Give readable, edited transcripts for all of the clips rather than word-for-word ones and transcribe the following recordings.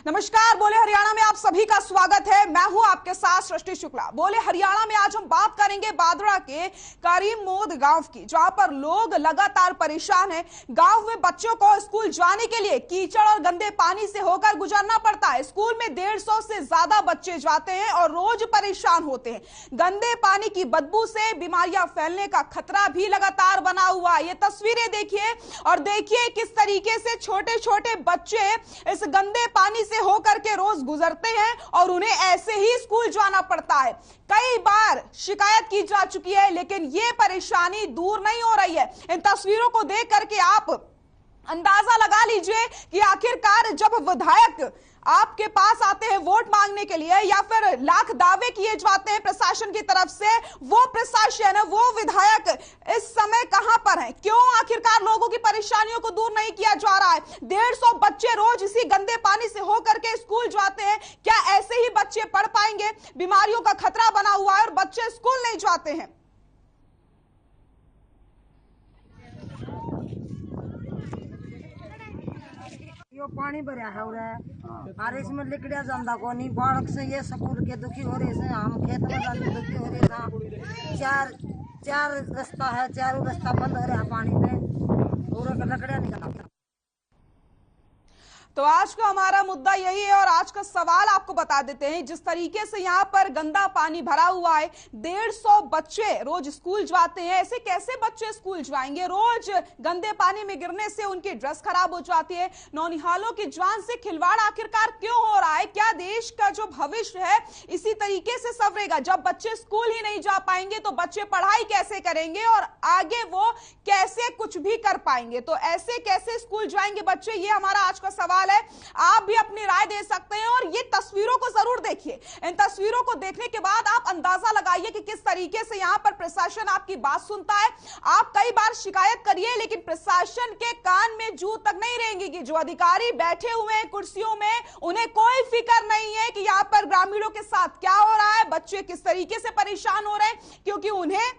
नमस्कार, बोले हरियाणा में आप सभी का स्वागत है। मैं हूं आपके साथ सृष्टि शुक्ला। बोले हरियाणा में आज हम बात करेंगे बादड़ा के करीमोद गांव की, जहां पर लोग लगातार परेशान हैं। गांव में बच्चों को स्कूल जाने के लिए कीचड़ और गंदे पानी से होकर गुजरना पड़ता है। स्कूल में 150 से ज्यादा बच्चे जाते हैं और रोज परेशान होते हैं। गंदे पानी की बदबू से बीमारियां फैलने का खतरा भी लगातार बना हुआ है। ये तस्वीरें देखिए और देखिए किस तरीके से छोटे छोटे बच्चे इस गंदे पानी से होकर के रोज गुजरते हैं और उन्हें ऐसे ही स्कूल जाना पड़ता है। कई बार शिकायत की जा चुकी है, लेकिन ये परेशानी दूर नहीं हो रही है। इन तस्वीरों को देख करके आप अंदाजा लगा लीजिए कि आखिरकार जब विधायक आपके पास आते हैं वोट मांगने के लिए या फिर लाख दावे किए जाते हैं प्रशासन की तरफ से, वो प्रशासन है, वो विधायक इस समय कहां पर है? क्यों आखिरकार लोगों की परेशानियों को दूर नहीं किया जा रहा है? 150 बच्चे रोज इसी गंदे पानी से होकर के स्कूल जाते हैं। क्या ऐसे ही बच्चे पढ़ पाएंगे? बीमारियों का खतरा बना हुआ है और बच्चे स्कूल नहीं जाते हैं। यो पानी भरया है और इसमें लिकड़िया जांदा को नहीं। बाढ़ से ये स्कूल के दुखी हो रहे हैं, हम खेत में जाने दुखी हो रहे हैं। चार रास्ता है, चारों रास्ता बंद हो रहा है पानी पे, पूरा का लकड़िया निकला। तो आज का हमारा मुद्दा यही है और आज का सवाल आपको बता देते हैं। जिस तरीके से यहाँ पर गंदा पानी भरा हुआ है, 150 बच्चे रोज स्कूल जाते हैं। ऐसे कैसे बच्चे स्कूल जाएंगे? रोज गंदे पानी में गिरने से उनकी ड्रेस खराब हो जाती है। नौनिहालों की जान से खिलवाड़ आखिरकार क्यों हो रहा है? क्या देश का जो भविष्य है इसी तरीके से संवरेगा? जब बच्चे स्कूल ही नहीं जा पाएंगे तो बच्चे पढ़ाई कैसे करेंगे और आगे वो कैसे कुछ भी कर पाएंगे? तो ऐसे कैसे स्कूल जाएंगे बच्चे, ये हमारा आज का सवाल है। आप भी अपनी राय दे सकते हैं और ये तस्वीरों को जरूर देखिए। इन तस्वीरों को देखने के बाद आप अंदाजा लगाइए कि किस तरीके से यहां पर प्रशासन आपकी बात सुनता है। आप कई बार शिकायत करिए, लेकिन प्रशासन के कान में जू तक नहीं रहेंगी कि जो अधिकारी बैठे हुए हैं कुर्सियों में, उन्हें कोई फिक्र नहीं है कि यहां पर ग्रामीणों के साथ क्या हो रहा है, बच्चे किस तरीके से परेशान हो रहे हैं, क्योंकि उन्हें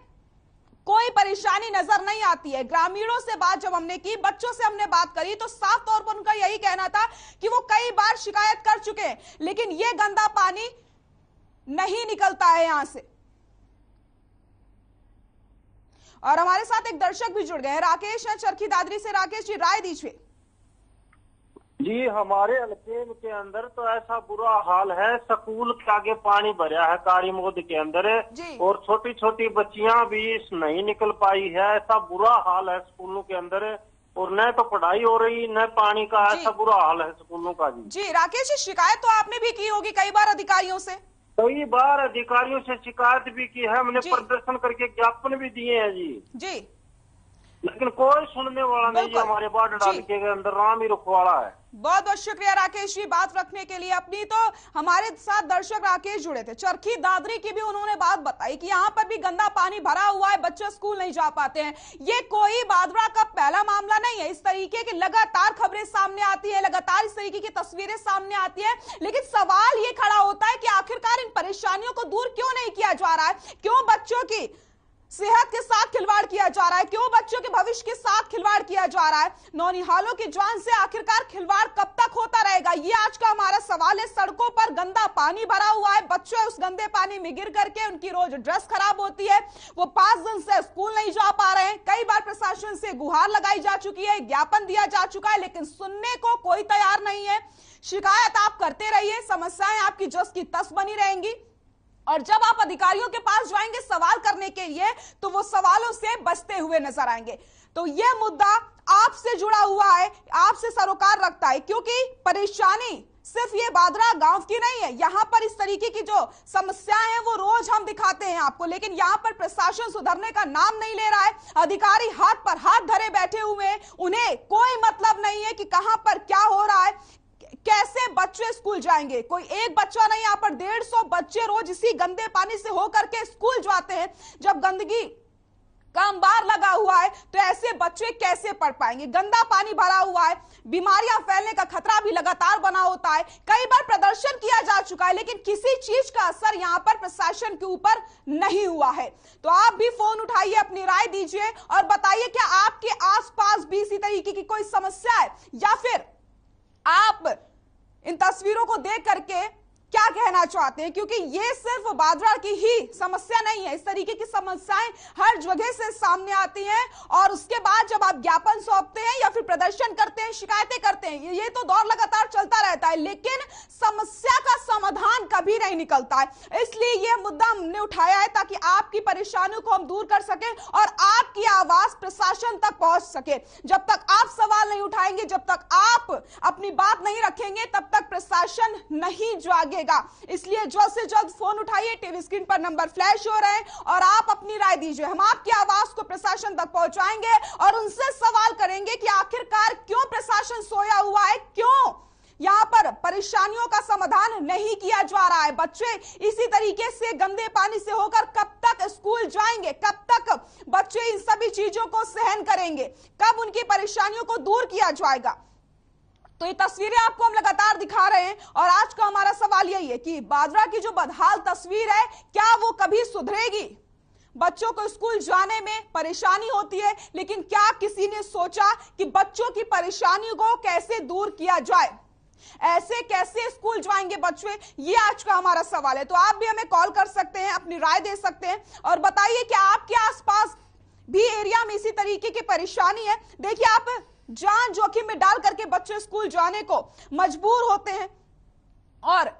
कोई परेशानी नजर नहीं आती है। ग्रामीणों से बात जब हमने की, बच्चों से हमने बात करी, तो साफ तौर पर उनका यही कहना था कि वो कई बार शिकायत कर चुके हैं, लेकिन ये गंदा पानी नहीं निकलता है यहां से। और हमारे साथ एक दर्शक भी जुड़ गए हैं, राकेश है चरखी दादरी से। राकेश जी, राय दीजिए। जी, हमारे हल्के के अंदर तो ऐसा बुरा हाल है, स्कूल के आगे पानी भरा है कारीमोद के अंदर, और छोटी छोटी बच्चियां भी नहीं निकल पाई है। ऐसा बुरा हाल है स्कूलों के अंदर, और न तो पढ़ाई हो रही न पानी का। ऐसा बुरा हाल है स्कूलों का। जी राकेश जी, शिकायत तो आपने भी की होगी कई बार अधिकारियों से? कई बार अधिकारियों से शिकायत भी की है, हमने प्रदर्शन करके ज्ञापन भी दिए हैं जी, लेकिन कोई सुनने वाला नहीं है। हमारे बाढ़ के अंदर राम ही रुखवाड़ा है। बहुत बहुत शुक्रिया राकेश जी बात रखने के लिए अपनी। तो हमारे साथ दर्शक राकेश जुड़े थे चरखी दादरी की भी, उन्होंने बात बताई कि यहाँ पर भी गंदा पानी भरा हुआ है, बच्चे स्कूल नहीं जा पाते हैं। ये कोई बादड़ा का पहला मामला नहीं है। इस तरीके की लगातार खबरें सामने आती है, लगातार इस तरीके की तस्वीरें सामने आती है, लेकिन सवाल ये खड़ा होता है कि आखिरकार इन परेशानियों को दूर क्यों नहीं किया जा रहा है? क्यों बच्चों की सेहत के साथ खिलवाड़ किया जा रहा है? क्यों बच्चों के भविष्य के साथ खिलवाड़ किया जा रहा है? नौनिहालों की जान से आखिरकार खिलवाड़ कब तक होता रहेगा? ये आज का हमारा सवाल है। सड़कों पर गंदा पानी भरा हुआ है, बच्चे उस गंदे पानी में गिर करके उनकी रोज ड्रेस खराब होती है, वो 5 दिन से स्कूल नहीं जा पा रहे हैं। कई बार प्रशासन से गुहार लगाई जा चुकी है, ज्ञापन दिया जा चुका है, लेकिन सुनने को कोई तैयार नहीं है। शिकायत आप करते रहिए, समस्याएं आपकी जस की तस बनी रहेंगी, और जब आप अधिकारियों के पास जाएंगे सवाल करने के लिए तो वो सवालों से बचते हुए नजर आएंगे। तो यह मुद्दा आपसे जुड़ा हुआ है, आपसे सरोकार रखता है, क्योंकि परेशानी सिर्फ ये बादरा गांव की नहीं है। यहां पर इस तरीके की जो समस्याएं हैं वो रोज हम दिखाते हैं आपको, लेकिन यहां पर प्रशासन सुधरने का नाम नहीं ले रहा है। अधिकारी हाथ पर हाथ धरे बैठे हुए हैं, उन्हें कोई मतलब नहीं है कि कहां पर क्या हो रहा है, कैसे बच्चे स्कूल जाएंगे। कोई एक बच्चा नहीं, यहाँ पर 150 बच्चे रोज इसी गंदे पानी से होकर के स्कूल जाते हैं। जब गंदगी का अंबार लगा हुआ है तो ऐसे बच्चे कैसे पढ़ पाएंगे? गंदा पानी भरा हुआ है, बीमारियां फैलने का खतरा भी लगातार बना होता है। कई बार प्रदर्शन किया जा चुका है, लेकिन किसी चीज का असर यहां पर प्रशासन के ऊपर नहीं हुआ है। तो आप भी फोन उठाइए, अपनी राय दीजिए और बताइए क्या आपके आसपास भी इसी तरीके की कोई समस्या है, या फिर आप इन तस्वीरों को देख करके क्या कहना चाहते हैं, क्योंकि ये सिर्फ बादरा की ही समस्या नहीं है, इस तरीके की समस्याएं हर जगह से सामने आती हैं। और उसके बाद जब आप ज्ञापन सौंपते हैं या फिर प्रदर्शन करते हैं, शिकायतें करते हैं, ये तो दौर लगातार चलता रहता है, लेकिन समस्या का समाधान कभी नहीं निकलता है। इसलिए यह मुद्दा हमने उठाया है ताकि आपकी परेशानियों को हम दूर कर सके और आपकी आवाज प्रशासन तक पहुंच सके। जब तक आप सवाल नहीं उठाएंगे, जब तक आप अपनी बात नहीं रखेंगे, तब तक प्रशासन नहीं जागे। इसलिए जल्द से जल्द फोन उठाइए, टीवी स्क्रीन पर नंबर फ्लैश हो रहे हैं और आप अपनी राय दीजिए। हम आपकी आवाज को प्रशासन तक पहुंचाएंगे और उनसे सवाल करेंगे कि आखिरकार क्यों प्रशासन सोया हुआ है, क्यों यहां पर परेशानियों का समाधान नहीं किया जा रहा है। बच्चे इसी तरीके से गंदे पानी से होकर कब तक स्कूल जाएंगे, कब तक बच्चे इन सभी चीजों को सहन करेंगे, कब उनकी परेशानियों को दूर किया जाएगा। तो ये तस्वीरें आपको हम लगातार दिखा रहे हैं और आज का हमारा सवाल यही है कि बादरा की जो बदहाल तस्वीर है, क्या वो कभी सुधरेगी? बच्चों को स्कूल जाने में परेशानी होती है, लेकिन क्या किसी ने सोचा कि बच्चों की परेशानी को कैसे दूर किया जाए? ऐसे कैसे स्कूल जाएंगे बच्चे, ये आज का हमारा सवाल है। तो आप भी हमें कॉल कर सकते हैं, अपनी राय दे सकते हैं और बताइए कि आपके आसपास भी एरिया में इसी तरीके की परेशानी है। देखिए, आप जान जोखिम में डाल करके बच्चे स्कूल जाने को मजबूर होते हैं और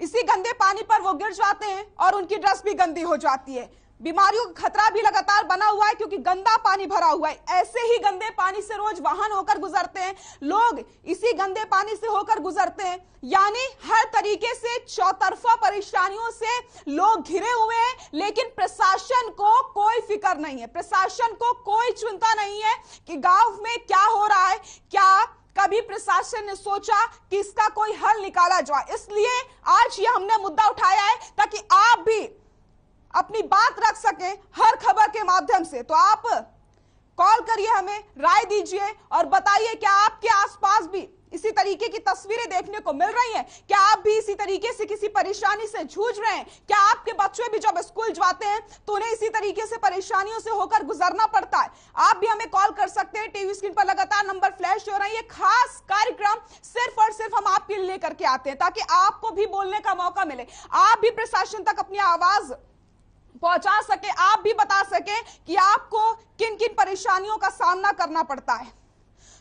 इसी गंदे पानी पर वो गिर जाते हैं और उनकी ड्रेस भी गंदी हो जाती है। बीमारियों का खतरा भी लगातार बना हुआ है क्योंकि गंदा पानी भरा हुआ है। ऐसे ही गंदे पानी से रोज वाहन होकर गुजरते हैं, लोग इसी गंदे पानी से होकर गुजरते हैं। यानी हर तरीके से चौतरफा परेशानियों से लोग घिरे हुए हैं, लेकिन प्रशासन को कोई फिक्र नहीं है, प्रशासन को कोई चिंता नहीं है कि गांव में क्या हो रहा है। क्या कभी प्रशासन ने सोचा कि इसका कोई हल निकाला जाए? इसलिए आज ये हमने मुद्दा उठाया है ताकि आप भी अपनी बात रख सकें हर खबर के माध्यम से। तो आप कॉल करिए, हमें राय दीजिए और बताइए क्या आपके आसपास भी इसी तरीके की तस्वीरें देखने को मिल रही हैं? क्या आप भी इसी तरीके से किसी परेशानी से जूझ रहे हैं? क्या आपके बच्चे भी जब स्कूल जाते हैं तो उन्हें इसी तरीके से परेशानियों से होकर गुजरना पड़ता है? आप भी हमें कॉल कर सकते हैं, टीवी स्क्रीन पर लगातार नंबर फ्लैश हो रहे हैं। ये खास कार्यक्रम सिर्फ और सिर्फ हम आपके लिए लेकर के आते हैं ताकि आपको भी बोलने का मौका मिले, आप भी प्रशासन तक अपनी आवाज पहुंचा सके, आप भी बता सके कि आपको किन किन परेशानियों का सामना करना पड़ता है।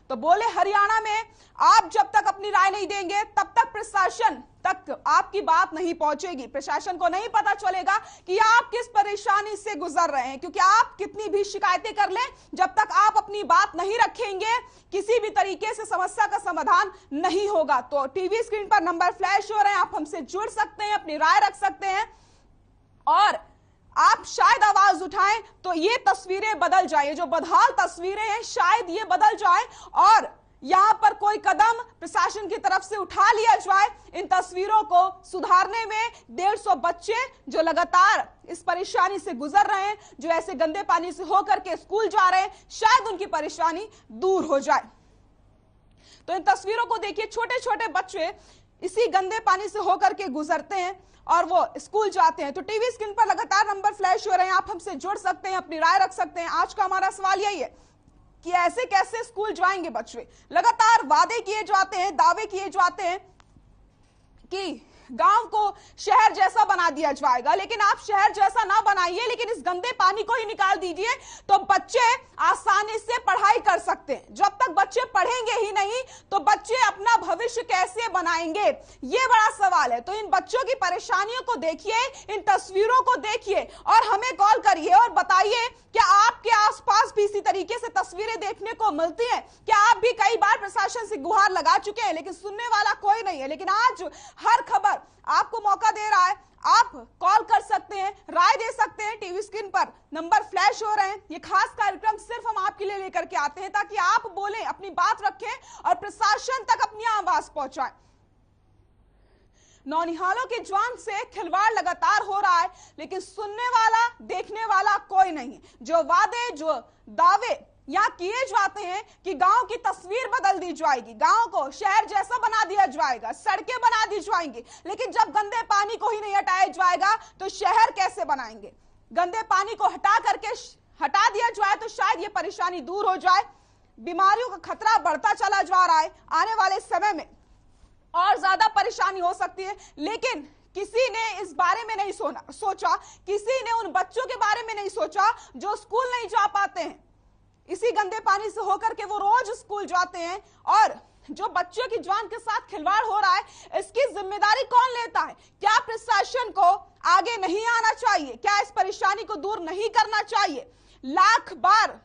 तो बोले हरियाणा में आप जब तक अपनी राय नहीं देंगे तब तक प्रशासन तक आपकी बात नहीं पहुंचेगी। प्रशासन को नहीं पता चलेगा कि आप किस परेशानी से गुजर रहे हैं, क्योंकि आप कितनी भी शिकायतें कर लें, जब तक आप अपनी बात नहीं रखेंगे किसी भी तरीके से समस्या का समाधान नहीं होगा। तो टीवी स्क्रीन पर नंबर फ्लैश हो रहे हैं, आप हमसे जुड़ सकते हैं, अपनी राय रख सकते हैं और आप शायद आवाज उठाएं तो ये तस्वीरें बदल जाए, जो बदहाल तस्वीरें हैं शायद ये बदल जाए और यहां पर कोई कदम प्रशासन की तरफ से उठा लिया जाए इन तस्वीरों को सुधारने में। 150 बच्चे जो लगातार इस परेशानी से गुजर रहे हैं, जो ऐसे गंदे पानी से होकर के स्कूल जा रहे हैं, शायद उनकी परेशानी दूर हो जाए। तो इन तस्वीरों को देखिए, छोटे छोटे बच्चे इसी गंदे पानी से होकर के गुजरते हैं और वो स्कूल जाते हैं। तो टीवी स्क्रीन पर लगातार नंबर फ्लैश हो रहे हैं, आप हमसे जुड़ सकते हैं, अपनी राय रख सकते हैं। आज का हमारा सवाल यही है कि ऐसे कैसे स्कूल जाएंगे बच्चे? लगातार वादे किए जाते हैं, दावे किए जाते हैं कि गांव को शहर जैसा बना दिया जाएगा, लेकिन आप शहर जैसा ना बनाइए, लेकिन इस गंदे पानी को ही निकाल दीजिए तो बच्चे आसानी से पढ़ाई कर सकते हैं। जब तक बच्चे पढ़ेंगे ही नहीं तो बच्चे अपना भविष्य कैसे बनाएंगे, ये बड़ा सवाल है। तो इन बच्चों की परेशानियों को देखिए, इन तस्वीरों को देखिए और हमें कॉल करिए और बताइए क्या आपके आसपास भी इसी तरीके से तस्वीरें देखने को मिलती हैं? क्या आप भी कई बार प्रशासन से गुहार लगा चुके हैं लेकिन सुनने वाला कोई नहीं है? लेकिन आज हर खबर आपको मौका दे रहा है, आप कॉल कर सकते हैं, राय दे सकते हैं। टीवी स्क्रीन पर नंबर फ्लैश हो रहे हैं। ये खास कार्यक्रम सिर्फ हम आपके लिए लेकर के आते हैं ताकि आप बोलें, अपनी बात रखें और प्रशासन तक अपनी आवाज पहुंचाएं। नौनिहालों की जान से खिलवाड़ लगातार हो रहा है लेकिन सुनने वाला, देखने वाला कोई नहीं। जो वादे, जो दावे यहां किए जाते हैं कि गांव की तस्वीर बदल दी जाएगी, गांव को शहर जैसा बना दिया जाएगा, सड़कें बना दी जाएंगी, लेकिन जब गंदे पानी को ही नहीं हटाया जाएगा तो शहर कैसे बनाएंगे? गंदे पानी को हटा दिया जाए तो शायद ये परेशानी दूर हो जाए। बीमारियों का खतरा बढ़ता चला जा रहा है। आने वाले समय में और ज्यादा परेशानी हो सकती है। लेकिन किसी ने इस बारे में नहीं सोचा, किसी ने उन बच्चों के बारे में नहीं सोचा जो स्कूल नहीं जा पाते हैं, इसी गंदे पानी से होकर के वो रोज स्कूल जाते हैं, और जो बच्चों की जान के साथ खिलवाड़ हो रहा है, इसकी जिम्मेदारी कौन लेता है? क्या प्रशासन को आगे नहीं आना चाहिए? क्या इस परेशानी को दूर नहीं करना चाहिए? लाख बार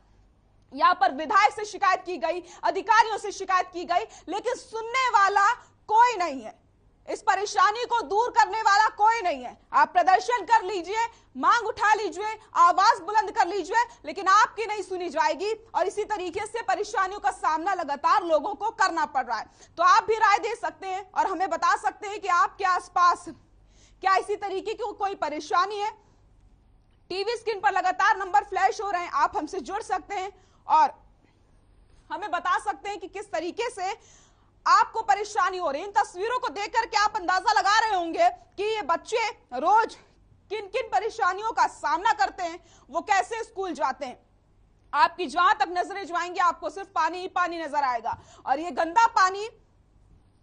यहां पर विधायक से शिकायत की गई, अधिकारियों से शिकायत की गई, लेकिन सुनने वाला कोई नहीं है, इस परेशानी को दूर करने वाला कोई नहीं है। आप प्रदर्शन कर लीजिए, मांग उठा लीजिए, आवाज बुलंद कर लीजिए, लेकिन आपकी नहीं सुनी जाएगी, और इसी तरीके से परेशानियों का सामना लगातार लोगों को करना पड़ रहा है। तो आप भी राय दे सकते हैं और हमें बता सकते हैं कि आपके आसपास क्या इसी तरीके की कोई परेशानी है। टीवी स्क्रीन पर लगातार नंबर फ्लैश हो रहे हैं, आप हमसे जुड़ सकते हैं और हमें बता सकते हैं कि किस तरीके से आपको परेशानी हो रही है। इन तस्वीरों को देखकर के आप अंदाजा लगा रहे होंगे कि ये बच्चे रोज किन किन परेशानियों का सामना करते हैं, वो कैसे स्कूल जाते हैं। आपकी जहां तक नजरें जाएंगी आपको सिर्फ पानी ही पानी नजर आएगा, और ये गंदा पानी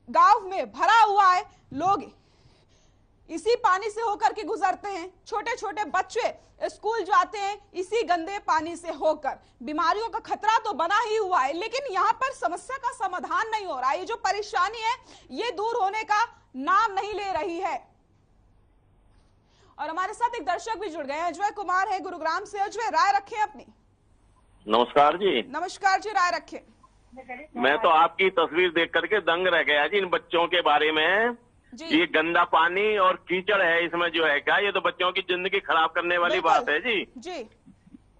गांव में भरा हुआ है, लोग इसी पानी से होकर के गुजरते हैं, छोटे छोटे बच्चे स्कूल जाते हैं इसी गंदे पानी से होकर। बीमारियों का खतरा तो बना ही हुआ है, लेकिन यहाँ पर समस्या का समाधान नहीं हो रहा है। ये जो परेशानी है ये दूर होने का नाम नहीं ले रही है। और हमारे साथ एक दर्शक भी जुड़ गए हैं, अजय कुमार है गुरुग्राम से। अजय, राय रखें अपनी। नमस्कार जी। नमस्कार जी, राय रखें। मैं तो आपकी तस्वीर देख करके दंग रह गया जी इन बच्चों के बारे में। ये गंदा पानी और कीचड़ है इसमें जो है क्या, ये तो बच्चों की जिंदगी खराब करने वाली बात है जी।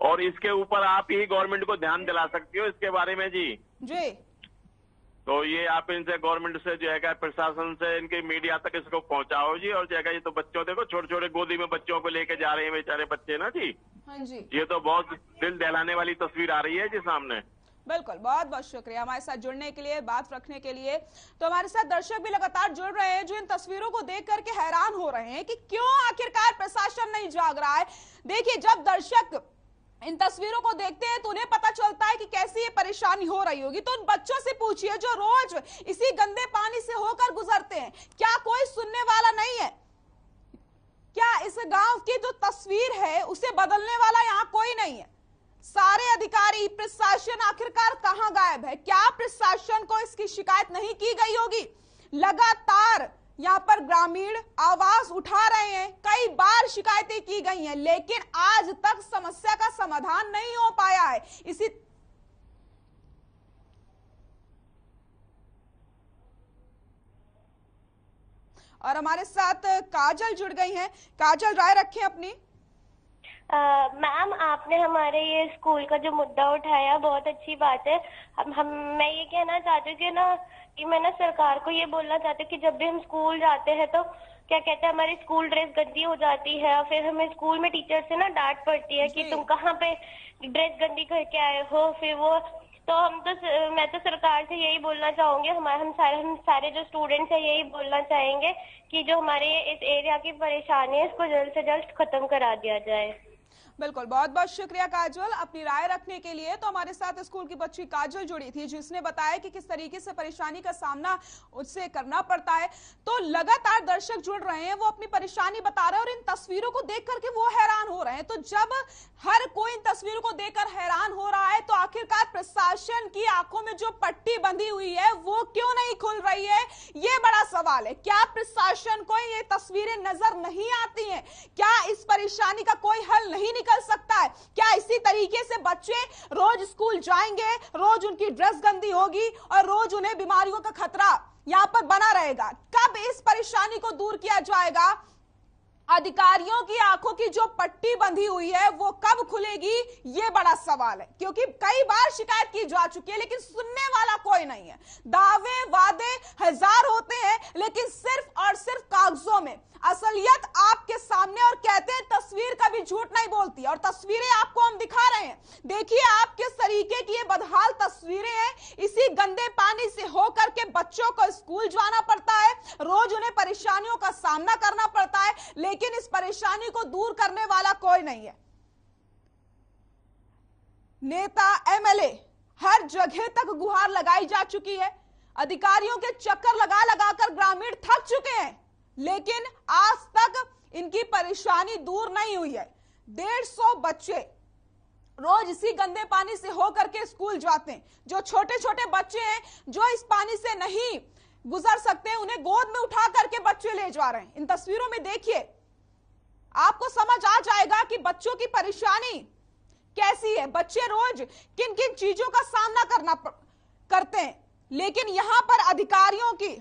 और इसके ऊपर आप ही गवर्नमेंट को ध्यान दिला सकती हो इसके बारे में जी। तो ये आप इनसे गवर्नमेंट से जो है प्रशासन से इनके मीडिया तक इसको पहुंचाओ जी। और जो है ये तो बच्चों देखो छोटे छोटे गोदी में बच्चों को लेके जा रहे हैं बेचारे बच्चे ना जी। हाँ जी, ये तो बहुत दिल दहलाने वाली तस्वीर आ रही है जी सामने। बिल्कुल, बहुत बहुत शुक्रिया हमारे साथ जुड़ने के लिए, बात रखने के लिए। तो हमारे साथ दर्शक भी लगातार जुड़ रहे हैं जो इन तस्वीरों को देख करके हैरान हो रहे हैं कि क्यों आखिरकार प्रशासन नहीं जाग रहा है। देखिए, जब दर्शक इन तस्वीरों को देखते हैं तो उन्हें पता चलता है कि कैसी ये परेशानी हो रही होगी। तो उन बच्चों से पूछिए जो रोज इसी गंदे पानी से होकर गुजरते हैं, क्या कोई सुनने वाला नहीं है? क्या इस गांव की जो तस्वीर है उसे बदलने वाला यहाँ कोई नहीं है? सारे अधिकारी, प्रशासन आखिरकार कहां गायब है? क्या प्रशासन को इसकी शिकायत नहीं की गई होगी? लगातार यहाँ पर ग्रामीण आवाज उठा रहे हैं, कई बार शिकायतें की गई हैं, लेकिन आज तक समस्या का समाधान नहीं हो पाया है। इसी और हमारे साथ काजल जुड़ गई हैं। काजल, राय रखें अपनी। मैम, आपने हमारे ये स्कूल का जो मुद्दा उठाया बहुत अच्छी बात है। मैं ये कहना चाहती हूँ कि मैं ना सरकार को ये बोलना चाहती हूँ कि जब भी हम स्कूल जाते हैं तो क्या कहते हैं हमारी स्कूल ड्रेस गंदी हो जाती है, फिर हमें स्कूल में टीचर से ना डांट पड़ती है कि तुम कहाँ पे ड्रेस गंदी करके आए हो। फिर वो तो मैं तो सरकार से यही बोलना चाहूंगी, हम सारे जो स्टूडेंट्स हैं यही बोलना चाहेंगे कि जो हमारे इस एरिया की परेशानी है इसको जल्द से जल्द खत्म करा दिया जाए। बिल्कुल, बहुत बहुत शुक्रिया काजल अपनी राय रखने के लिए। तो हमारे साथ स्कूल की बच्ची काजल जुड़ी थी जिसने बताया कि किस तरीके से परेशानी का सामना उससे करना पड़ता है। तो लगातार दर्शक जुड़ रहे हैं, वो अपनी परेशानी बता रहे हैं और इन तस्वीरों को देख करके वो हैरान हो रहे हैं। तो जब हर कोई इन तस्वीरों को देखकर हैरान हो रहा है तो आखिरकार प्रशासन की आंखों में जो पट्टी बंधी हुई है वो क्यों नहीं खुल रही है, ये बड़ा सवाल है। क्या प्रशासन को ये तस्वीरें नजर नहीं आती हैं? क्या इस परेशानी का कोई हल नहीं निकल सकता है? क्या इसी तरीके से बच्चे रोज स्कूल जाएंगे, रोज उनकी ड्रेस गंदी होगी और रोज उन्हें बीमारियों का खतरा यहां पर बना रहेगा? कब इस परेशानी को दूर किया जाएगा? अधिकारियों की आंखों की जो पट्टी बंधी हुई है वो कब खुलेगी, ये बड़ा सवाल है। क्योंकि कई बार शिकायत की जा चुकी है लेकिन सुनने वाला कोई नहीं है। दावे वादे हजार होते हैं लेकिन सिर्फ और सिर्फ कागजों में। असलियत आपके सामने, और कहते हैं तस्वीर कभी झूठ नहीं बोलती, और तस्वीरें आपको हम दिखा रहे हैं। देखिए आप किस तरीके की ये बदहाल तस्वीरें हैं। इसी गंदे पानी से होकर के बच्चों को स्कूल जाना पड़ता है, रोज उन्हें परेशानियों का सामना करना पड़ता है, लेकिन इस परेशानी को दूर करने वाला कोई नहीं है। नेता, एमएलए, हर जगह तक गुहार लगाई जा चुकी है। अधिकारियों के चक्कर लगा लगाकर ग्रामीण थक चुके हैं, लेकिन आज तक इनकी परेशानी दूर नहीं हुई है। 150 बच्चे रोज इसी गंदे पानी से होकर के स्कूल जाते हैं। जो छोटे छोटे बच्चे हैं जो इस पानी से नहीं गुजर सकते, उन्हें गोद में उठा करके बच्चे ले जा रहे हैं। इन तस्वीरों में देखिए, आपको समझ आ जाएगा कि बच्चों की परेशानी कैसी है। बच्चे रोज किन किन चीजों का सामना करते हैं, लेकिन यहां पर अधिकारियों की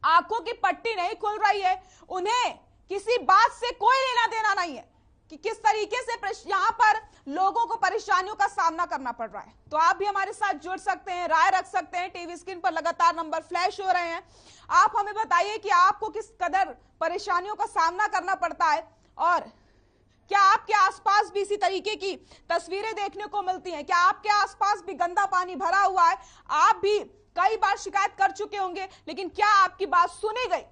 आंखों की पट्टी नहीं खुल रही है। उन्हें किसी बात से कोई लेना देना नहीं है कि किस तरीके से यहां पर लोगों को परेशानियों का सामना करना पड़ रहा है। तो आप भी हमारे साथ जुड़ सकते हैं, राय रख सकते हैं। टीवी स्क्रीन पर लगातार नंबर फ्लैश हो रहे हैं। आप हमें बताइए कि आपको किस कदर परेशानियों का सामना करना पड़ता है, और क्या आपके आसपास भी इसी तरीके की तस्वीरें देखने को मिलती हैं? क्या आपके आसपास भी गंदा पानी भरा हुआ है? आप भी कई बार शिकायत कर चुके होंगे, लेकिन क्या आपकी बात सुनी गई?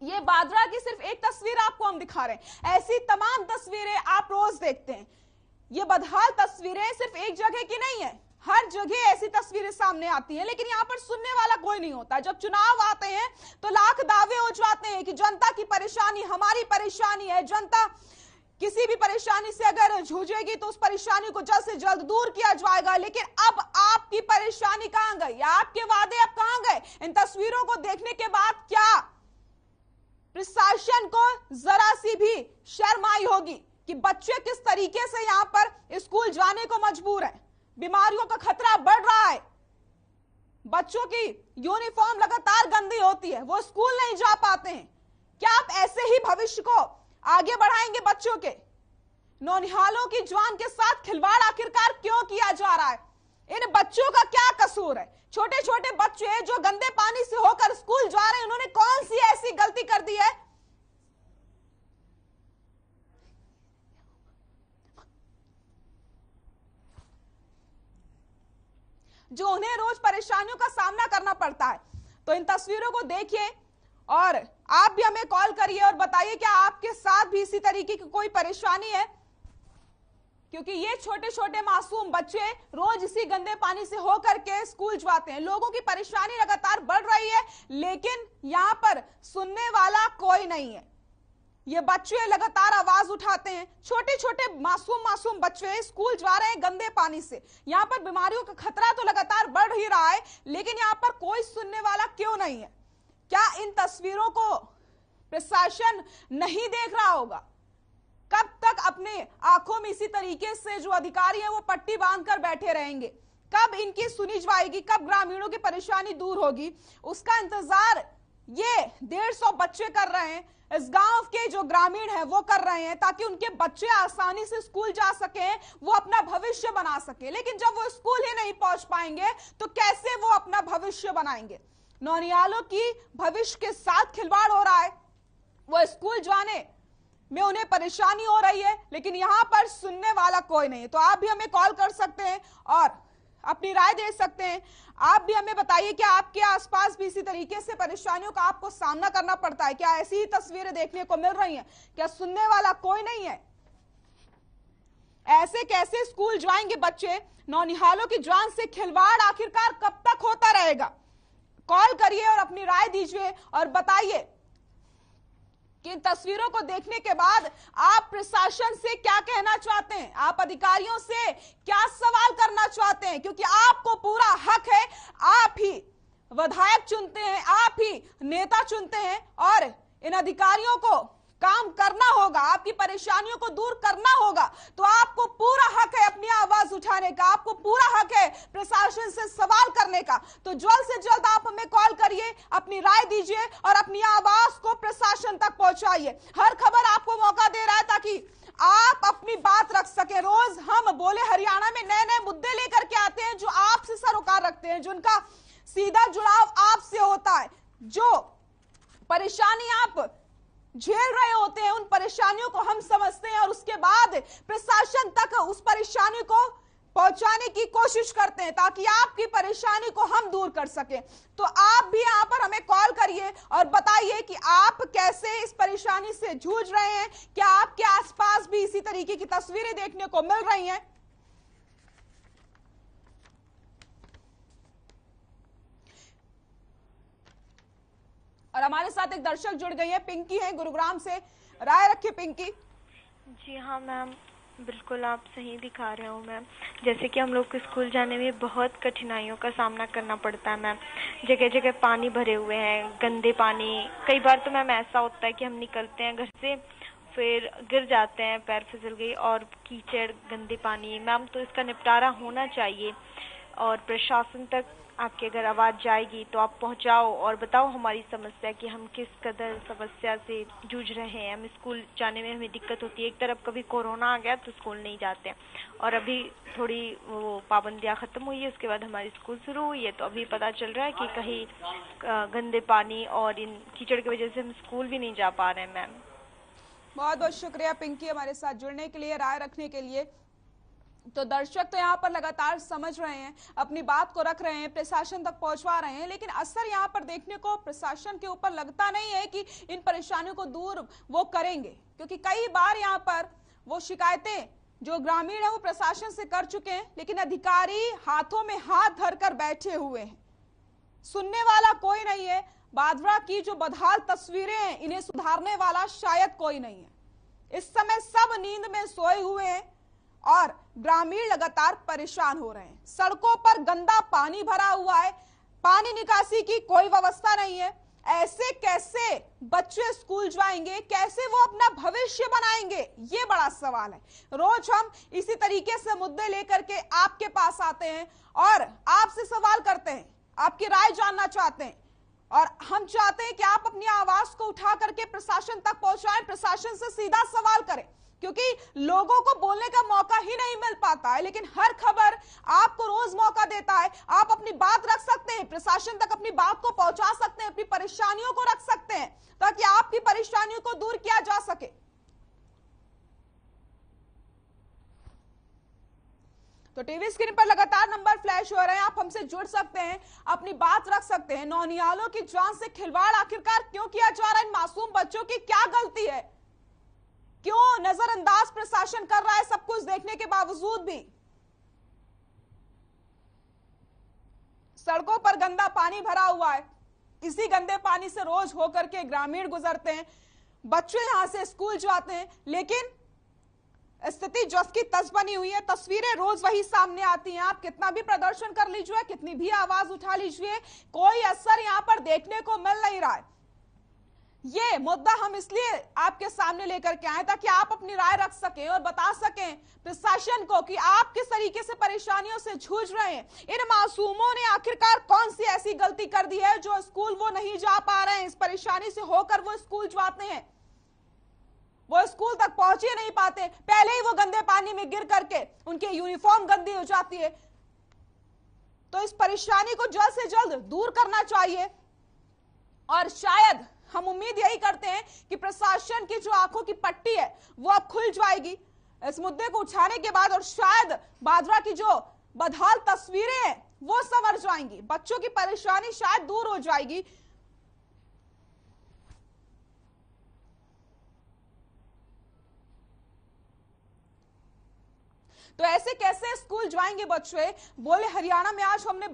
ये बादरा की सिर्फ एक तस्वीर आपको हम दिखा रहे हैं, ऐसी तमाम तस्वीरें आप रोज देखते हैं। ये बदहाल तस्वीरें सिर्फ एक जगह की नहीं है, हर जगह ऐसी तस्वीरें सामने आती हैं, लेकिन यहाँ पर सुनने वाला कोई नहीं होता। जब चुनाव आते हैं तो लाख दावे हो जाते हैं कि जनता की परेशानी हमारी परेशानी है, जनता किसी भी परेशानी से अगर जूझेगी तो उस परेशानी को जल्द से जल्द दूर किया जाएगा। लेकिन अब आपकी परेशानी कहां गई? आपके वादे अब कहां गए? इन तस्वीरों को देखने के बाद क्या प्रशासन को जरा सी भी शर्म आई होगी कि बच्चे किस तरीके से यहां पर स्कूल जाने को मजबूर हैं? बीमारियों का खतरा बढ़ रहा है, बच्चों की यूनिफॉर्म लगातार गंदी होती है, वो स्कूल नहीं जा पाते हैं। क्या आप ऐसे ही भविष्य को आगे बढ़ाएंगे बच्चों के? नौनिहालों की जान के साथ खिलवाड़ आखिरकार क्यों किया जा रहा है? इन बच्चों का क्या कसूर है? छोटे छोटे बच्चे जो गंदे पानी से होकर स्कूल जा रहे हैं, उन्होंने कौन सी ऐसी गलती कर दी है? जो उन्हें रोज परेशानियों का सामना करना पड़ता है। तो इन तस्वीरों को देखिए और आप भी हमें कॉल करिए और बताइए क्या आपके साथ भी इसी तरीके की कोई परेशानी है, क्योंकि ये छोटे छोटे मासूम बच्चे रोज इसी गंदे पानी से होकर के स्कूल जाते हैं। लोगों की परेशानी लगातार बढ़ रही है, लेकिन यहां पर सुनने वाला कोई नहीं है। ये बच्चे लगातार आवाज उठाते हैं। छोटे छोटे मासूम बच्चे स्कूल जा रहे हैं गंदे पानी से। यहाँ पर बीमारियों का खतरा तो लगातार बढ़ ही रहा है, लेकिन यहाँ पर कोई सुनने वाला क्यों नहीं है? क्या इन तस्वीरों को प्रशासन नहीं देख रहा होगा? कब तक अपने आंखों में इसी तरीके से जो अधिकारी हैं वो पट्टी बांधकर बैठे रहेंगे? कब इनकी सुनी जाएगी? कब ग्रामीणों की परेशानी दूर होगी? उसका इंतजार ये 150 बच्चे कर रहे हैं, इस गांव के जो ग्रामीण हैं वो कर रहे हैं, ताकि उनके बच्चे आसानी से स्कूल जा सकें, वो अपना भविष्य बना सके। लेकिन जब वो स्कूल ही नहीं पहुंच पाएंगे तो कैसे वो अपना भविष्य बनाएंगे? नौनिहालों की भविष्य के साथ खिलवाड़ हो रहा है। वो स्कूल जाने में उन्हें परेशानी हो रही है, लेकिन यहां पर सुनने वाला कोई नहीं। तो आप भी हमें कॉल कर सकते हैं और अपनी राय दे सकते हैं। आप भी हमें बताइए कि आपके आसपास भी इसी तरीके से परेशानियों का आपको सामना करना पड़ता है? क्या ऐसी ही तस्वीरें देखने को मिल रही हैं? क्या सुनने वाला कोई नहीं है? ऐसे कैसे स्कूल जाएंगे बच्चे? नौनिहालों की जान से खिलवाड़ आखिरकार कब तक होता रहेगा? कॉल करिए और अपनी राय दीजिए और बताइए कि इन तस्वीरों को देखने के बाद आप प्रशासन से क्या कहना चाहते हैं? आप अधिकारियों से क्या सवाल करना चाहते हैं? क्योंकि आपको पूरा हक है, आप ही विधायक चुनते हैं, आप ही नेता चुनते हैं और इन अधिकारियों को काम करना होगा, आपकी परेशानियों को दूर करना होगा। तो आपको पूरा हक है अपनी आवाज उठाने का, आपको पूरा हक है प्रशासन से सवाल करने का। तो जल्द से जल्द आप हमें कॉल करिए, अपनी राय दीजिए और अपनी आवाज को प्रशासन तक पहुंचाइए। हर खबर आपको मौका दे रहा है ताकि आप अपनी बात रख सके। रोज हम बोले हरियाणा में नए नए मुद्दे लेकर के आते हैं जो आपसे सरोकार रखते हैं, जिनका सीधा जुड़ाव आपसे होता है। जो परेशानी आप झेल रहे होते हैं उन परेशानियों को हम समझते हैं और उसके बाद प्रशासन तक उस परेशानी को पहुंचाने की कोशिश करते हैं ताकि आपकी परेशानी को हम दूर कर सकें। तो आप भी यहां पर हमें कॉल करिए और बताइए कि आप कैसे इस परेशानी से जूझ रहे हैं। क्या आपके आसपास भी इसी तरीके की तस्वीरें देखने को मिल रही हैं? और हमारे साथ एक दर्शक जुड़ गई है, पिंकी है गुरुग्राम से। राय रखिए पिंकी। जी हाँ मैम, बिल्कुल आप सही दिखा रहे हो मैम। जैसे कि हम लोग को स्कूल जाने में बहुत कठिनाइयों का सामना करना पड़ता है मैम। जगह जगह पानी भरे हुए हैं, गंदे पानी। कई बार तो मैम ऐसा होता है कि हम निकलते हैं घर से, फिर गिर जाते हैं, पैर फिसल गई, और कीचड़, गंदे पानी। मैम तो इसका निपटारा होना चाहिए, और प्रशासन तक आपकी अगर आवाज़ जाएगी तो आप पहुंचाओ और बताओ हमारी समस्या कि हम किस कदर समस्या से जूझ रहे हैं। हम स्कूल जाने में हमें दिक्कत होती है। एक तरफ कभी कोरोना आ गया तो स्कूल नहीं जाते हैं, और अभी थोड़ी वो पाबंदियां ख़त्म हुई है, उसके बाद हमारी स्कूल शुरू हुई है, तो अभी पता चल रहा है कि कहीं गंदे पानी और इन कीचड़ की वजह से हम स्कूल भी नहीं जा पा रहे हैं मैम। बहुत बहुत शुक्रिया पिंकी हमारे साथ जुड़ने के लिए, राय रखने के लिए। तो दर्शक तो यहाँ पर लगातार समझ रहे हैं, अपनी बात को रख रहे हैं, प्रशासन तक पहुंचवा रहे हैं, लेकिन असर यहाँ पर देखने को प्रशासन के ऊपर लगता नहीं है कि इन परेशानियों को दूर वो करेंगे, क्योंकि कई बार यहाँ पर वो शिकायतें जो ग्रामीण है वो प्रशासन से कर चुके हैं, लेकिन अधिकारी हाथों में हाथ धरकर बैठे हुए हैं, सुनने वाला कोई नहीं है। बाजरा की जो बदहाल तस्वीरें हैं, इन्हें सुधारने वाला शायद कोई नहीं है। इस समय सब नींद में सोए हुए हैं और ग्रामीण लगातार परेशान हो रहे हैं। सड़कों पर गंदा पानी भरा हुआ है, पानी निकासी की कोई व्यवस्था नहीं है। ऐसे कैसे बच्चे स्कूल जाएंगे, कैसे वो अपना भविष्य बनाएंगे, ये बड़ा सवाल है। रोज हम इसी तरीके से मुद्दे लेकर के आपके पास आते हैं और आपसे सवाल करते हैं, आपकी राय जानना चाहते हैं, और हम चाहते हैं कि आप अपनी आवाज को उठा करके प्रशासन तक पहुंचाएं, प्रशासन से सीधा सवाल करें, क्योंकि लोगों को बोलने का मौका ही नहीं मिल पाता है। लेकिन हर खबर आपको रोज मौका देता है, आप अपनी बात रख सकते हैं, प्रशासन तक अपनी बात को पहुंचा सकते हैं, अपनी परेशानियों को रख सकते हैं, ताकि आपकी परेशानियों को दूर किया जा सके। तो टीवी स्क्रीन पर लगातार नंबर फ्लैश हो रहे हैं, आप हमसे जुड़ सकते हैं, अपनी बात रख सकते हैं। नौनिहालों की जान से खिलवाड़ आखिरकार क्यों किया जा रहा है? इन मासूम बच्चों की क्या गलती है? क्यों नजरअंदाज प्रशासन कर रहा है सब कुछ देखने के बावजूद भी? सड़कों पर गंदा पानी भरा हुआ है, इसी गंदे पानी से रोज होकर के ग्रामीण गुजरते हैं, बच्चे यहां से स्कूल जाते हैं, लेकिन स्थिति जो की तस बनी हुई है, तस्वीरें रोज वही सामने आती हैं। आप कितना भी प्रदर्शन कर लीजिए, कितनी भी आवाज उठा लीजिए, कोई असर यहां पर देखने को मिल नहीं रहा है। ये मुद्दा हम इसलिए आपके सामने लेकर के आए ताकि आप अपनी राय रख सकें और बता सकें प्रशासन को कि आप किस तरीके से परेशानियों से जूझ रहे हैं। इन मासूमों ने आखिरकार कौन सी ऐसी गलती कर दी है जो स्कूल वो नहीं जा पा रहे हैं, इस परेशानी से होकर वो स्कूल जाते हैं, वो स्कूल तक पहुंच ही नहीं पाते, पहले ही वो गंदे पानी में गिर करके उनकी यूनिफॉर्म गंदी हो जाती है। तो इस परेशानी को जल्द से जल्द दूर करना चाहिए, और शायद हम उम्मीद यही करते हैं कि प्रशासन की जो आंखों की पट्टी है वो अब खुल जाएगी इस मुद्दे को उठाने के बाद, और शायद बाजरा की जो बदहाल तस्वीरें हैं वो संवर जाएंगी, बच्चों की परेशानी शायद दूर हो जाएगी। तो ऐसे कैसे स्कूल जाएंगे बच्चे? बोले हरियाणा में आज हमने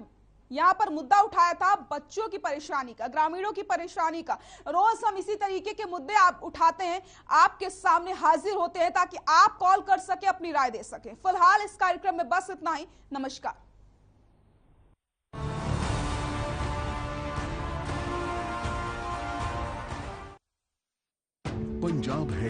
यहां पर मुद्दा उठाया था बच्चों की परेशानी का, ग्रामीणों की परेशानी का। रोज हम इसी तरीके के मुद्दे आप उठाते हैं, आपके सामने हाजिर होते हैं ताकि आप कॉल कर सके, अपनी राय दे सके। फिलहाल इस कार्यक्रम में बस इतना ही। नमस्कार। पंजाब है